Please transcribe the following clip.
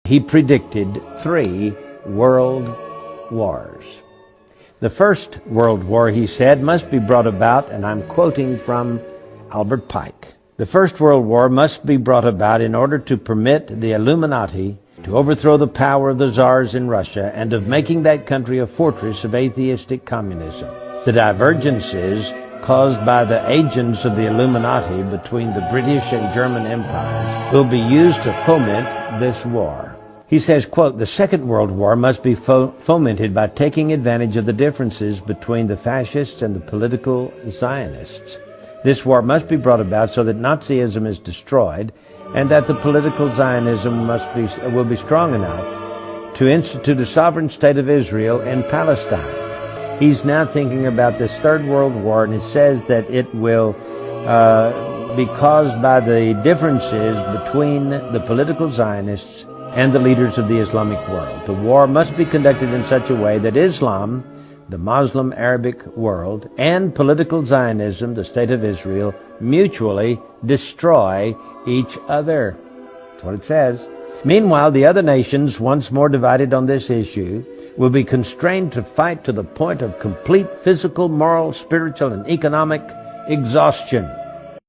He predicted 3 world wars. The First World War, he said, must be brought about, and I'm quoting from Albert Pike. The First World War must be brought about in order to permit the Illuminati to overthrow the power of the czars in Russia and of making that country a fortress of atheistic communism. The divergences caused by the agents of the Illuminati between the British and German empires will be used to foment this war. He says, quote, the Second World War must be fomented by taking advantage of the differences between the fascists and the political Zionists. This war must be brought about so that Nazism is destroyed and that the political Zionism will be strong enough to institute a sovereign state of Israel in Palestine. He's now thinking about this Third World War, and it says that it will be caused by the differences between the political Zionists and the leaders of the Islamic world. The war must be conducted in such a way that Islam, the Muslim Arabic world, and political Zionism, the State of Israel, mutually destroy each other. That's what it says. Meanwhile, the other nations, once more divided on this issue, will be constrained to fight to the point of complete physical, moral, spiritual, and economic exhaustion.